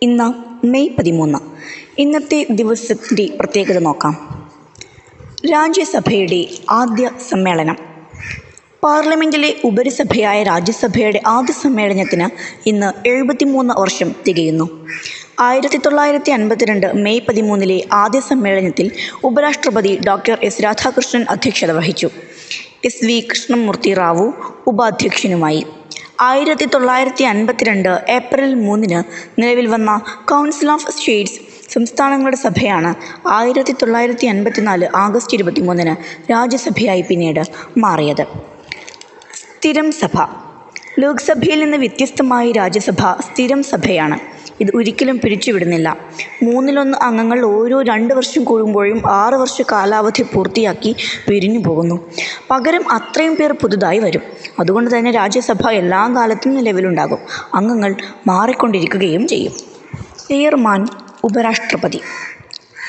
ഇന്ന് മെയ് 13. ഇന്നത്തെ ദിവസത്തിൻ്റെ പ്രത്യേകത നോക്കാം. രാജ്യസഭയുടെ ആദ്യ സമ്മേളനം. പാർലമെൻറ്റിലെ ഉപരിസഭയായ രാജ്യസഭയുടെ ആദ്യ സമ്മേളനത്തിന് ഇന്ന് 73 വർഷം തികയുന്നു. 1952 മെയ് 13 ആദ്യ സമ്മേളനത്തിൽ ഉപരാഷ്ട്രപതി ഡോക്ടർ എസ് രാധാകൃഷ്ണൻ അധ്യക്ഷത വഹിച്ചു. SV കൃഷ്ണമൂർത്തി റാവു ഉപാധ്യക്ഷനുമായി. 1952 ഏപ്രിൽ 3 നിലവിൽ വന്ന കൗൺസിൽ ഓഫ് സ്റ്റേറ്റ്സ് സംസ്ഥാനങ്ങളുടെ സഭയാണ് 1954 ആഗസ്റ്റ് 23 രാജ്യസഭയായി പിന്നീട് മാറിയത്. സ്ഥിരം സഭ. ലോക്സഭയിൽ നിന്ന് വ്യത്യസ്തമായി രാജ്യസഭ സ്ഥിരം സഭയാണ്. ഇത് ഒരിക്കലും പിരിച്ചുവിടുന്നില്ല. 1/3 അംഗങ്ങൾ ഓരോ 2 വർഷം കൂടുമ്പോഴും 6 വർഷ കാലാവധി പൂർത്തിയാക്കി പിരിഞ്ഞു പോകുന്നു. പകരം അത്രയും പേർ പുതുതായി വരും. അതുകൊണ്ട് തന്നെ രാജ്യസഭ എല്ലാ കാലത്തും നിലവിലുണ്ടാകും. അംഗങ്ങൾ മാറിക്കൊണ്ടിരിക്കുകയും ചെയ്യും. ചെയർമാൻ ഉപരാഷ്ട്രപതി.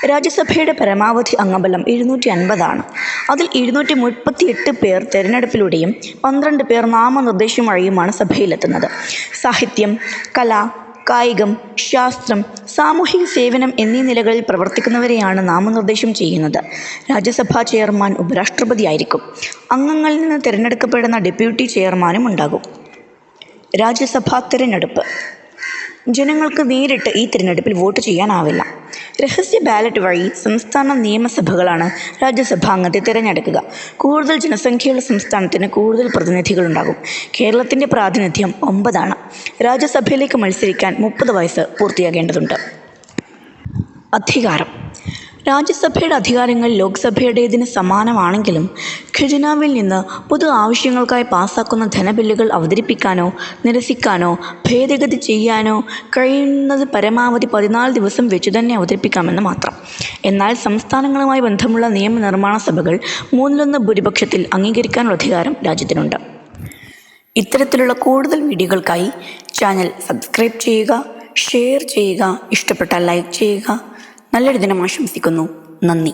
രാജ്യസഭയുടെ പരമാവധി അംഗബലം 250 ആണ്. അതിൽ 238 പേർ തെരഞ്ഞെടുപ്പിലൂടെയും 12 പേർ നാമനിർദ്ദേശം വഴിയുമാണ് സഭയിലെത്തുന്നത്. സാഹിത്യം, കല, കായികം, ശാസ്ത്രം, സാമൂഹിക സേവനം എന്നീ നിലകളിൽ പ്രവർത്തിക്കുന്നവരെയാണ് നാമനിർദ്ദേശം ചെയ്യുന്നത്. രാജ്യസഭാ ചെയർമാൻ ഉപരാഷ്ട്രപതിയായിരിക്കും. അംഗങ്ങളിൽ നിന്ന് തിരഞ്ഞെടുക്കപ്പെടുന്ന ഡെപ്യൂട്ടി ചെയർമാനും ഉണ്ടാകും. രാജ്യസഭാ തിരഞ്ഞെടുപ്പ്. ജനങ്ങൾക്ക് നേരിട്ട് ഈ തിരഞ്ഞെടുപ്പിൽ വോട്ട് ചെയ്യാനാവില്ല. രഹസ്യ ബാലറ്റ് വഴി സംസ്ഥാന നിയമസഭകളാണ് രാജ്യസഭാംഗത്തെ തിരഞ്ഞെടുക്കുക. കൂടുതൽ ജനസംഖ്യയുള്ള സംസ്ഥാനത്തിന് കൂടുതൽ പ്രതിനിധികളുണ്ടാകും. കേരളത്തിൻ്റെ പ്രാതിനിധ്യം 9 ആണ്. രാജ്യസഭയിലേക്ക് മത്സരിക്കാൻ 30 വയസ്സ് പൂർത്തിയാകേണ്ടതുണ്ട്. അധികാരം. രാജ്യസഭയുടെ അധികാരങ്ങൾ ലോക്സഭയുടേതിന് സമാനമാണെങ്കിലും ഖജനാവിൽ നിന്ന് പൊതു ആവശ്യങ്ങൾക്കായി പാസാക്കുന്ന ധനബില്ലുകൾ അവതരിപ്പിക്കാനോ നിരസിക്കാനോ ഭേദഗതി ചെയ്യാനോ കഴിയുന്നത് പരമാവധി 14 ദിവസം വെച്ചു തന്നെ അവതരിപ്പിക്കാമെന്ന് മാത്രം. എന്നാൽ സംസ്ഥാനങ്ങളുമായി ബന്ധമുള്ള നിയമനിർമ്മാണ സഭകൾ 1/3 ഭൂരിപക്ഷത്തിൽ അംഗീകരിക്കാനുള്ള അധികാരം രാജ്യത്തിനുണ്ട്. ഇത്തരത്തിലുള്ള കൂടുതൽ വീഡിയോകൾക്കായി ചാനൽ സബ്സ്ക്രൈബ് ചെയ്യുക, ഷെയർ ചെയ്യുക, ഇഷ്ടപ്പെട്ടാൽ ലൈക്ക് ചെയ്യുക. നല്ലൊരു ദിനം ആശംസിക്കുന്നു. നന്ദി.